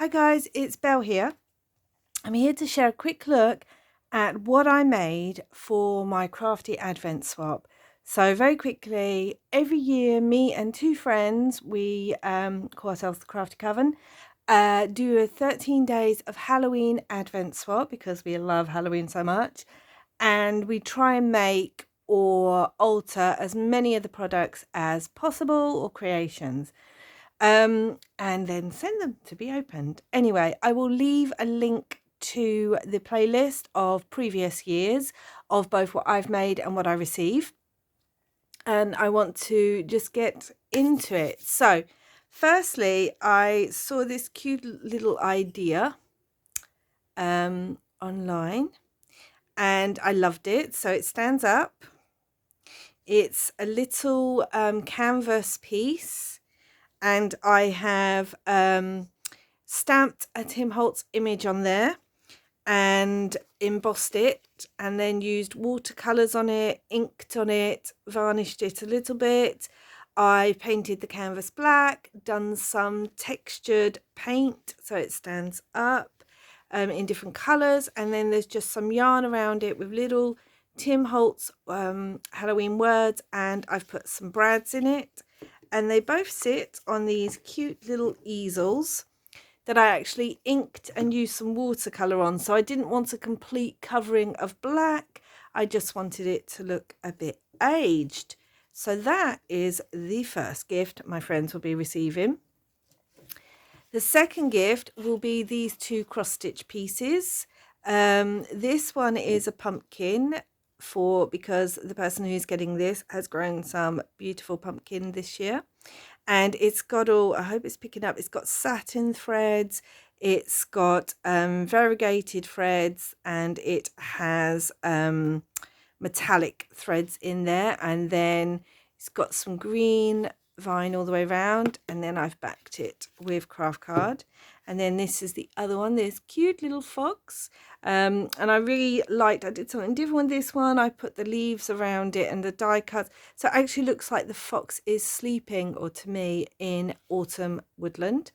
Hi guys, it's Belle here. I'm here to share a quick look at what I made for my Crafty Advent swap. So very quickly, every year me and two friends, we call ourselves the Crafty Coven, do a 13 days of Halloween Advent swap because we love Halloween so much. And we try and make or alter as many of the products as possible or creations. And then send them to be opened. Anyway, I will leave a link to the playlist of previous years of both what I've made and what I receive. And I want to just get into it. So, firstly, I saw this cute little idea online and I loved it. So it stands up. It's a little canvas piece. And I have stamped a Tim Holtz image on there and embossed it, and then used watercolors on it, inked on it, varnished it a little bit. I painted the canvas black, done some textured paint so it stands up in different colors, and then there's just some yarn around it with little Tim Holtz Halloween words, and I've put some brads in it. And they both sit on these cute little easels that I actually inked and used some watercolour on. So I didn't want a complete covering of black. I just wanted it to look a bit aged. So that is the first gift my friends will be receiving. The second gift will be these two cross-stitch pieces. This one is a pumpkin because the person who's getting this has grown some beautiful pumpkin this year, and it's got all, I hope it's picking up, it's got satin threads, it's got variegated threads, and it has metallic threads in there, and then it's got some green vine all the way around, and then I've backed it with craft card. And then this is the other one, this cute little fox, and I really liked, I did something different with this one. I put the leaves around it and the die cuts, so it actually looks like the fox is sleeping, or to me, in autumn woodland.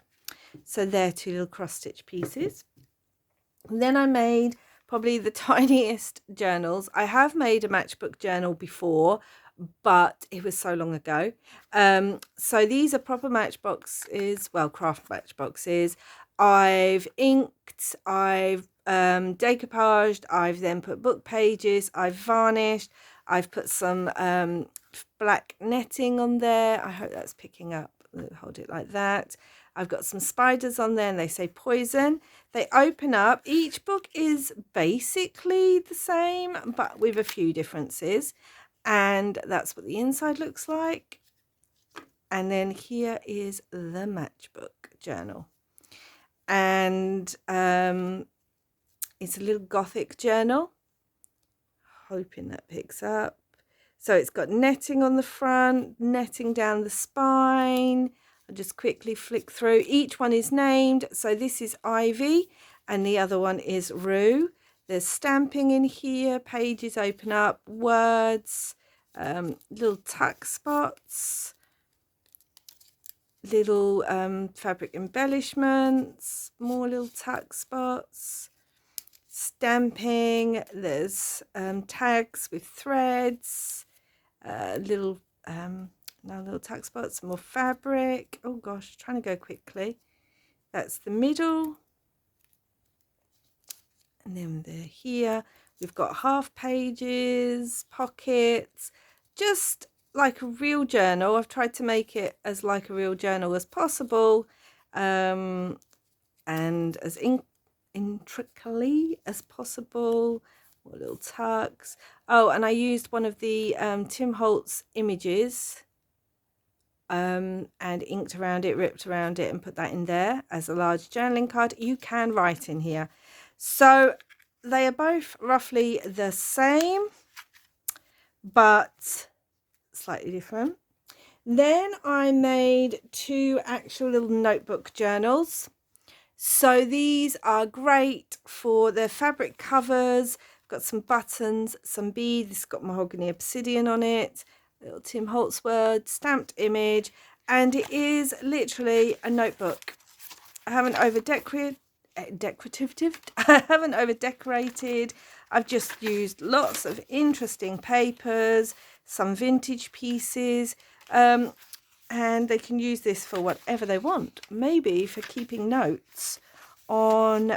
So they're two little cross stitch pieces. And then I made probably the tiniest journals. I have made a matchbook journal before, but it was so long ago. So these are proper matchboxes, well, craft matchboxes. I've inked, I've decoupaged, I've then put book pages, I've varnished, I've put some black netting on there. I hope that's picking up. Hold it like that. I've got some spiders on there, and they say poison. They open up. Each book is basically the same, but with a few differences. And that's what the inside looks like. And then here is the matchbook journal. And it's a little gothic journal. Hoping that picks up. So it's got netting on the front, netting down the spine. I'll just quickly flick through. Each one is named. So this is Ivy and the other one is Rue. There's stamping in here, pages open up, words, little tuck spots, little fabric embellishments, more little tuck spots, stamping. There's tags with threads, little tuck spots, more fabric. Oh gosh, trying to go quickly. That's the middle. And then they're here. We've got half pages, pockets, just like a real journal. I've tried to make it as like a real journal as possible, and as intricately as possible. More little tucks. Oh, and I used one of the Tim Holtz images and inked around it, ripped around it, and put that in there as a large journaling card. You can write in here. So they are both roughly the same, but slightly different. Then I made two actual little notebook journals. So these are great for the fabric covers. Got some buttons, some beads. It's got mahogany obsidian on it. Little Tim Holtz word, stamped image, and it is literally a notebook. I haven't I haven't over decorated. I've just used lots of interesting papers, some vintage pieces, and they can use this for whatever they want. Maybe for keeping notes on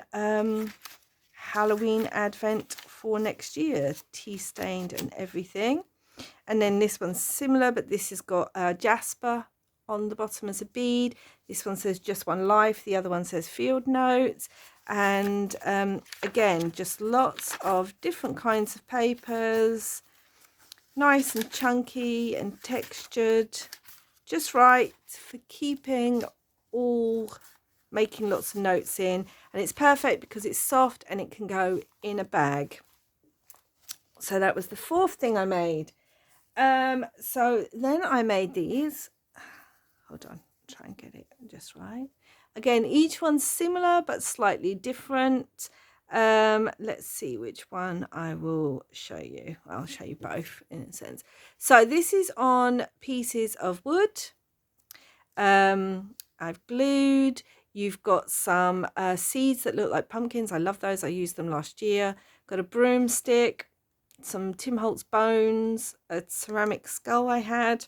Halloween Advent for next year, tea stained and everything. And then this one's similar, but this has got jasper on the bottom as a bead. This one says just one life, the other one says field notes. And again, just lots of different kinds of papers, nice and chunky and textured, just right for keeping all, making lots of notes in. And it's perfect because it's soft and it can go in a bag. So that was the fourth thing I made. So then I made these. Hold on, try and get it just right. Again, each one's similar but slightly different. Let's see which one I will show you. I'll show you both in a sense. So this is on pieces of wood. I've glued. You've got some seeds that look like pumpkins. I love those. I used them last year. Got a broomstick, some Tim Holtz bones, a ceramic skull I had.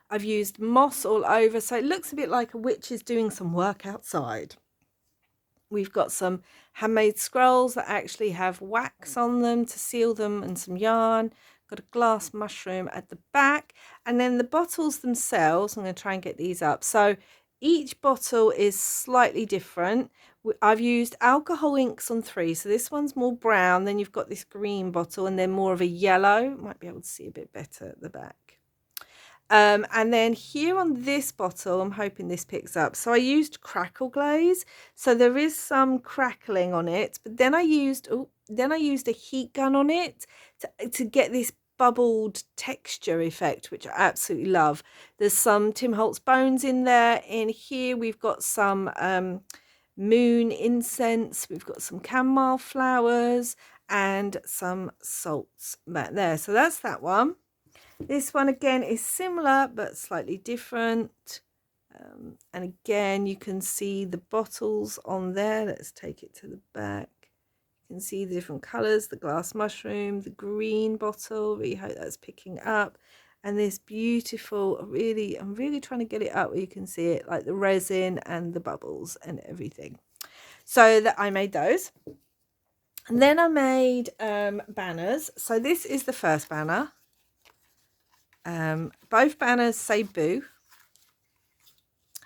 I've used moss all over, so it looks a bit like a witch is doing some work outside. We've got some handmade scrolls that actually have wax on them to seal them and some yarn. Got a glass mushroom at the back. And then the bottles themselves, I'm going to try and get these up. So each bottle is slightly different. I've used alcohol inks on 3. So this one's more brown. Then you've got this green bottle and then more of a yellow. Might be able to see a bit better at the back. And then here on this bottle, I'm hoping this picks up. So I used crackle glaze. So there is some crackling on it. But then I used a heat gun on it to get this bubbled texture effect, which I absolutely love. There's some Tim Holtz bones in there. In here we've got some moon incense, we've got some chamomile flowers and some salts back there. So that's that one. This one again is similar but slightly different. And again, you can see the bottles on there. Let's take it to the back. You can see the different colours, the glass mushroom, the green bottle. Really hope that's picking up. And this beautiful, I'm really trying to get it up where you can see it, like the resin and the bubbles and everything. So that I made those. And then I made banners. So this is the first banner. Both banners say boo.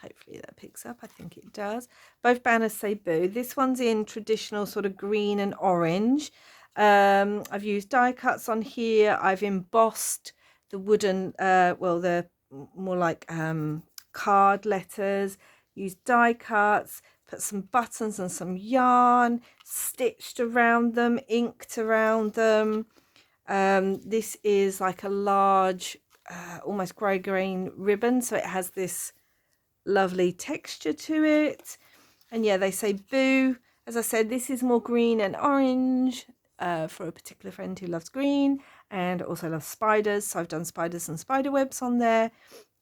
Hopefully that picks up. I think it does. Both banners say boo. This one's in traditional sort of green and orange. I've used die cuts on here. I've embossed the wooden, the more like card letters. Used die cuts, put some buttons and some yarn, stitched around them, inked around them. This is like a large, almost grey-green ribbon. So it has this lovely texture to it. And yeah, they say boo. As I said, this is more green and orange for a particular friend who loves green and also loves spiders. So I've done spiders and spider webs on there.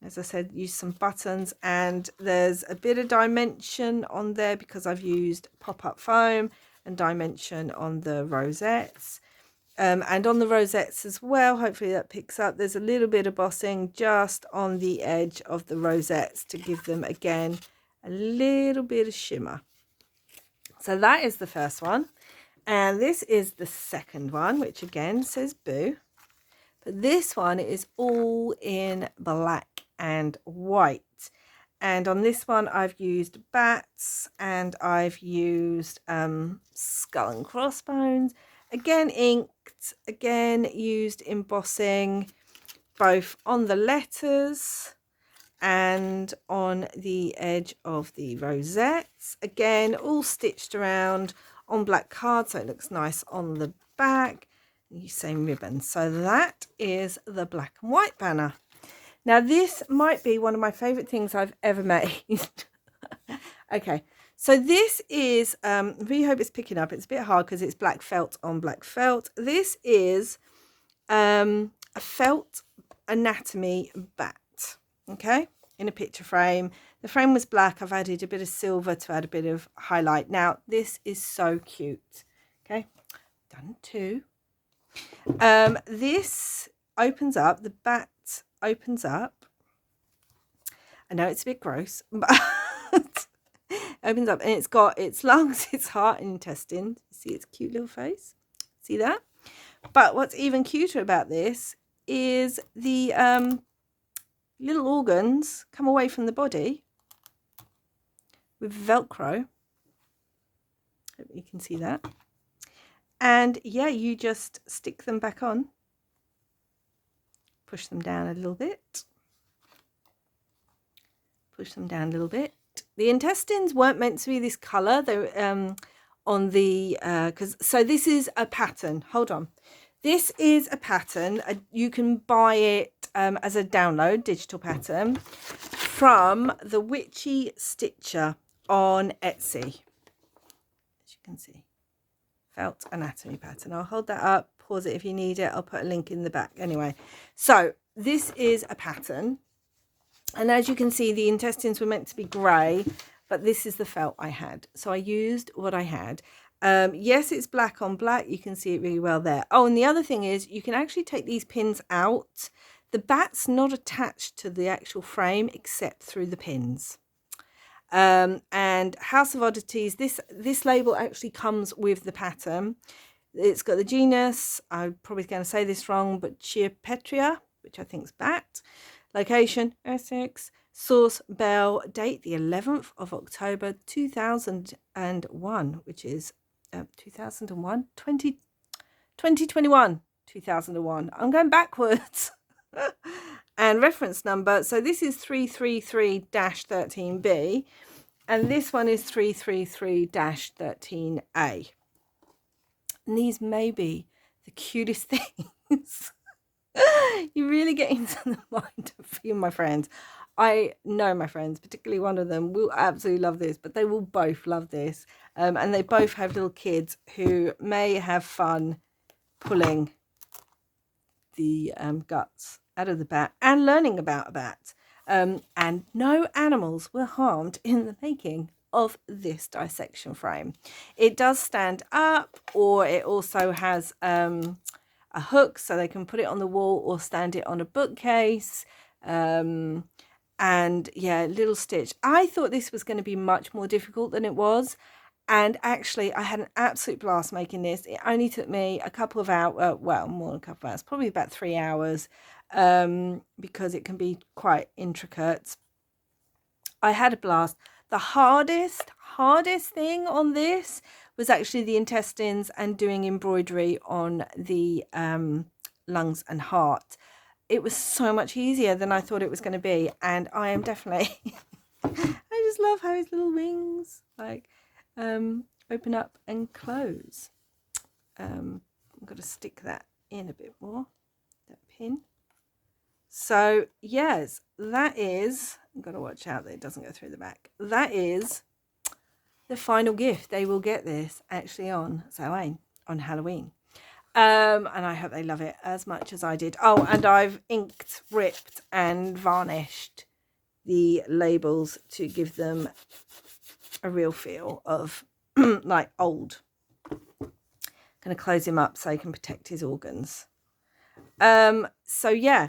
As I said, use some buttons, and there's a bit of dimension on there because I've used pop-up foam and dimension on the rosettes. And on the rosettes as well, hopefully that picks up. There's a little bit of embossing just on the edge of the rosettes to give them, again, a little bit of shimmer. So that is the first one. And this is the second one, which again says boo. But this one is all in black and white. And on this one, I've used bats and I've used skull and crossbones. Again, inked, again, used embossing both on the letters and on the edge of the rosettes. Again, all stitched around on black card, so it looks nice on the back. You same ribbon. So that is the black and white banner. Now, this might be one of my favourite things I've ever made. Okay. So this is, I really hope it's picking up. It's a bit hard because it's black felt on black felt. This is a felt anatomy bat, okay, in a picture frame. The frame was black. I've added a bit of silver to add a bit of highlight. Now, this is so cute. Okay, done 2. This opens up. The bat opens up. I know it's a bit gross, but opens up and it's got its lungs, its heart and intestines. See its cute little face? See that? But what's even cuter about this is the little organs come away from the body with Velcro. Hope you can see that. And yeah, you just stick them back on. Push them down a little bit. Push them down a little bit. The intestines weren't meant to be this colour. They were on the so this is a pattern. Hold on. This is a pattern. You can buy it as a download, digital pattern, from the Witchy Stitcher on Etsy. As you can see, felt anatomy pattern. I'll hold that up, pause it if you need it. I'll put a link in the back. Anyway, so this is a pattern. And as you can see, the intestines were meant to be grey, but this is the felt I had. So I used what I had. Yes, it's black on black. You can see it really well there. Oh, and the other thing is you can actually take these pins out. The bat's not attached to the actual frame except through the pins. And House of Oddities, this label actually comes with the pattern. It's got the genus, I'm probably going to say this wrong, but Chiropetria, which I think is bat. Location, Essex. Source, Bell. Date, the 11th of October, 2001, which is 2001? 2021, 2001. I'm going backwards. And reference number, so this is 333-13B, and this one is 333-13A. And these may be the cutest things. You really get into the mind of a few of my friends. I know my friends, particularly one of them, will absolutely love this, but they will both love this. And they both have little kids who may have fun pulling the guts out of the bat and learning about a bat. And no animals were harmed in the making of this dissection frame. It does stand up, or it also has a hook so they can put it on the wall or stand it on a bookcase. And yeah, little stitch. I thought this was going to be much more difficult than it was, and actually I had an absolute blast making this. It only took me a couple of hours, well, more than a couple of hours, probably about 3 hours, because it can be quite intricate. I had a blast. The hardest thing on this was actually the intestines and doing embroidery on the lungs and heart. It was so much easier than I thought it was going to be, and I am definitely I just love how his little wings like open up and close. I've got to stick that in a bit more, that pin. So yes, that is, I've got to watch out that it doesn't go through the back. That is the final gift. They will get this actually on Samhain, on Halloween. And I hope they love it as much as I did. Oh, and I've inked, ripped and varnished the labels to give them a real feel of like old. Going to close him up so he can protect his organs. So yeah,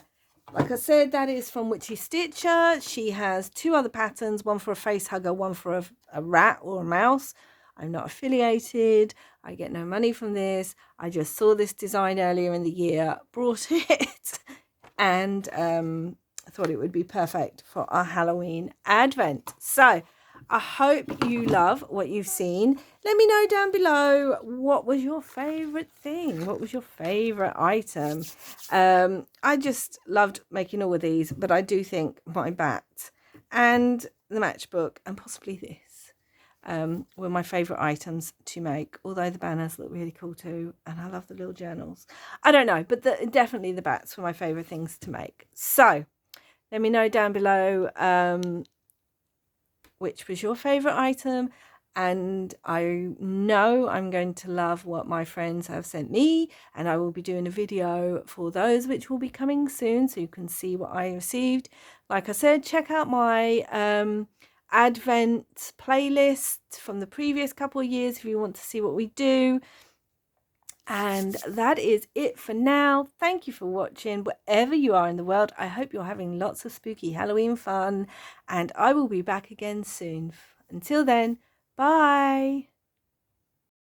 like I said, that is from Witchy Stitcher. She has 2 other patterns, one for a face hugger, one for a rat or a mouse. I'm not affiliated. I get no money from this. I just saw this design earlier in the year, brought it, and I thought it would be perfect for our Halloween Advent. So I hope you love what you've seen. Let me know down below, what was your favourite thing? What was your favourite item? I just loved making all of these, but I do think my bat and the matchbook and possibly this were my favourite items to make, although the banners look really cool too, and I love the little journals. I don't know, but definitely the bats were my favourite things to make. So let me know down below which was your favourite item, and I know I'm going to love what my friends have sent me, and I will be doing a video for those which will be coming soon, so you can see what I received. Like I said, check out my Advent playlist from the previous couple of years if you want to see what we do. And that is it for now. Thank you for watching. Wherever you are in the world, I hope you're having lots of spooky Halloween fun, and I will be back again soon. Until then, bye.